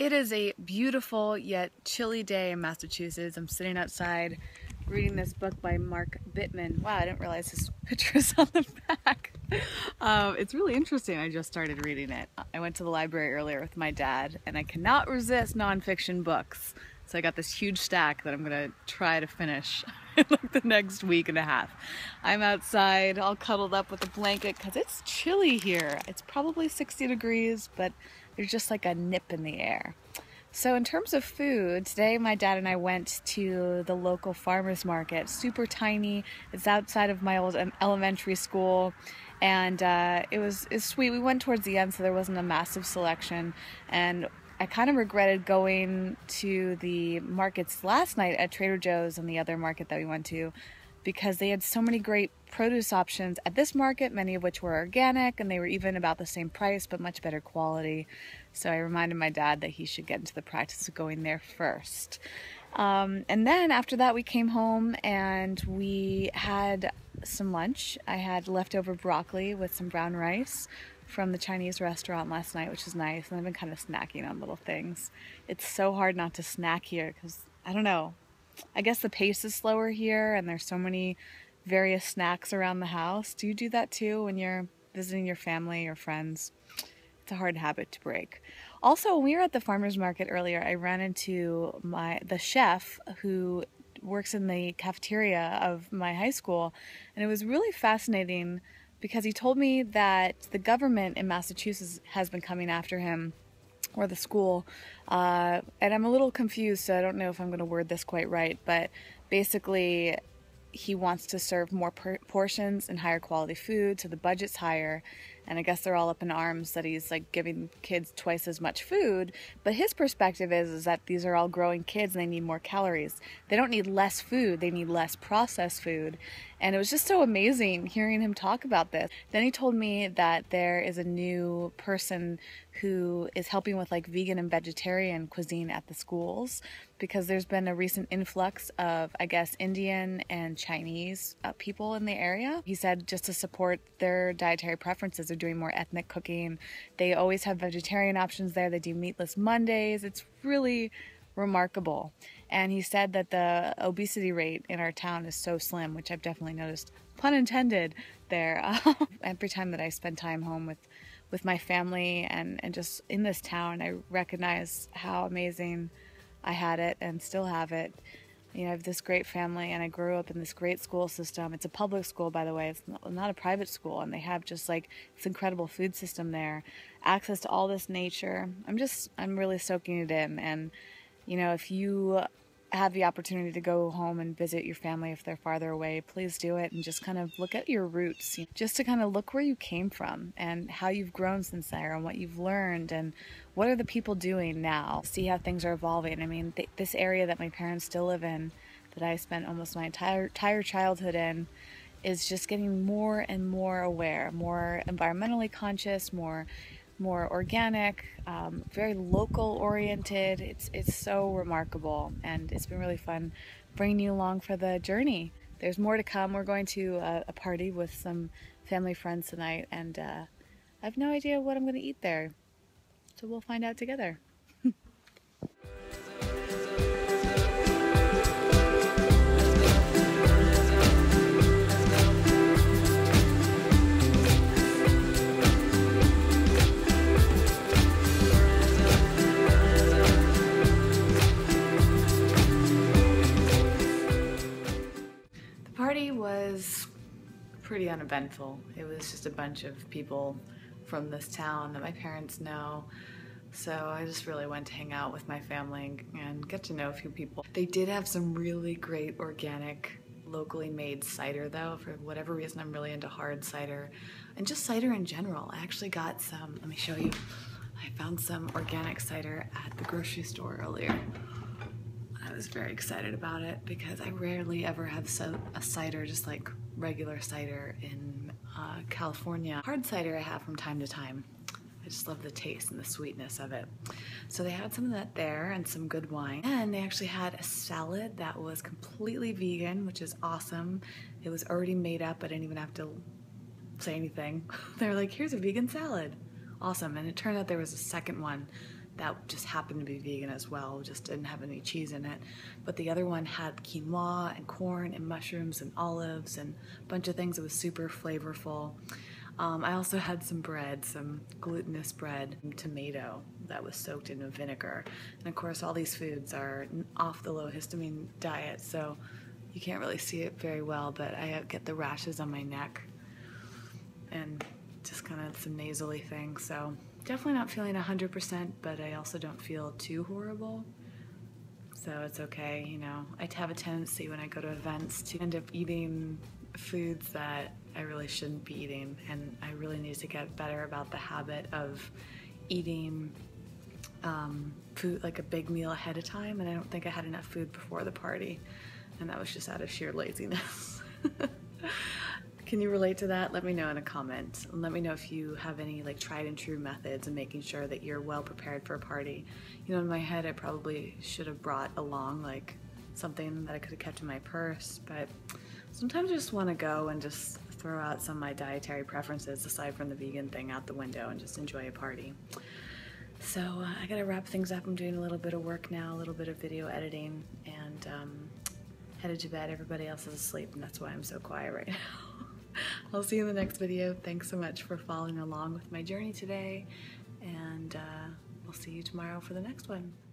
It is a beautiful yet chilly day in Massachusetts. I'm sitting outside reading this book by Mark Bittman. Wow, I didn't realize his picture's on the back. It's really interesting. I just started reading it. I went to the library earlier with my dad, and I cannot resist nonfiction books. So I got this huge stack that I'm gonna try to finish in like the next week and a half. I'm outside all cuddled up with a blanket because it's chilly here. It's probably 60 degrees, but there's just like a nip in the air. So in terms of food, today my dad and I went to the local farmer's market. Super tiny. It's outside of my old elementary school, and it's sweet. We went towards the end, so there wasn't a massive selection, and I kind of regretted going to the markets last night at Trader Joe's and the other market that we went to, because they had so many great produce options at this market, many of which were organic, and they were even about the same price but much better quality. So I reminded my dad that he should get into the practice of going there first. And then after that we came home and we had some lunch. I had leftover broccoli with some brown rice from the Chinese restaurant last night, which is nice, and I've been kind of snacking on little things. It's so hard not to snack here because, I don't know, I guess the pace is slower here and there's so many various snacks around the house. Do you do that too when you're visiting your family or friends? It's a hard habit to break. Also, when we were at the farmer's market earlier, I ran into the chef who works in the cafeteria of my high school, and it was really fascinating because he told me that the government in Massachusetts has been coming after him, or the school, and I'm a little confused, so I don't know if I'm going to word this quite right, but basically he wants to serve more portions and higher quality food, so the budget's higher, and I guess they're all up in arms that he's like giving kids twice as much food. But his perspective is that these are all growing kids and they need more calories. They don't need less food, they need less processed food. And it was just so amazing hearing him talk about this. Then he told me that there is a new person who is helping with like vegan and vegetarian cuisine at the schools, because there's been a recent influx of, I guess, Indian and Chinese people in the area. He said just to support their dietary preferences, they're doing more ethnic cooking. They always have vegetarian options there. They do meatless Mondays. It's really remarkable. And he said that the obesity rate in our town is so slim, which I've definitely noticed, pun intended, there. Every time that I spend time home with my family and just in this town, I recognize how amazing I had it and still have it. You know, I have this great family and I grew up in this great school system. It's a public school, by the way. It's not a private school, and they have just like this incredible food system there, access to all this nature. I'm really soaking it in. And you know, if you have the opportunity to go home and visit your family if they're farther away, please do it and just kind of look at your roots, just to kind of look where you came from and how you've grown since there and what you've learned and what are the people doing now. See how things are evolving. I mean, this area that my parents still live in, that I spent almost my entire childhood in, is just getting more and more aware, more environmentally conscious, more organic, very local oriented. It's so remarkable, and it's been really fun bringing you along for the journey. There's more to come. We're going to a party with some family friends tonight, and I have no idea what I'm going to eat there, so we'll find out together. Party was pretty uneventful. It was just a bunch of people from this town that my parents know. So I just really went to hang out with my family and get to know a few people. They did have some really great organic, locally made cider though. For whatever reason, I'm really into hard cider and just cider in general. I actually got some, let me show you. I found some organic cider at the grocery store earlier. I was very excited about it because I rarely ever have a cider, just like regular cider in California. Hard cider I have from time to time. I just love the taste and the sweetness of it. So they had some of that there and some good wine. And they actually had a salad that was completely vegan, which is awesome. It was already made up. I didn't even have to say anything. They were like, here's a vegan salad. Awesome. And it turned out there was a second one that just happened to be vegan as well, just didn't have any cheese in it. But the other one had quinoa and corn and mushrooms and olives and a bunch of things. It was super flavorful. I also had some bread, some glutinous bread, and tomato that was soaked in vinegar. And of course all these foods are off the low histamine diet, so you can't really see it very well, but I get the rashes on my neck and just kind of some nasally things. So definitely not feeling 100%, but I also don't feel too horrible. So it's okay, you know. I have a tendency when I go to events to end up eating foods that I really shouldn't be eating, and I really need to get better about the habit of eating food, like a big meal ahead of time, and I don't think I had enough food before the party, and that was just out of sheer laziness. Can you relate to that? Let me know in a comment. And let me know if you have any like tried and true methods in making sure that you're well prepared for a party. You know, in my head I probably should have brought along like something that I could have kept in my purse, but sometimes I just want to go and just throw out some of my dietary preferences aside from the vegan thing out the window and just enjoy a party. So I gotta wrap things up. I'm doing a little bit of work now, a little bit of video editing, and headed to bed. Everybody else is asleep, and that's why I'm so quiet right now. I'll see you in the next video. Thanks so much for following along with my journey today, and we'll see you tomorrow for the next one.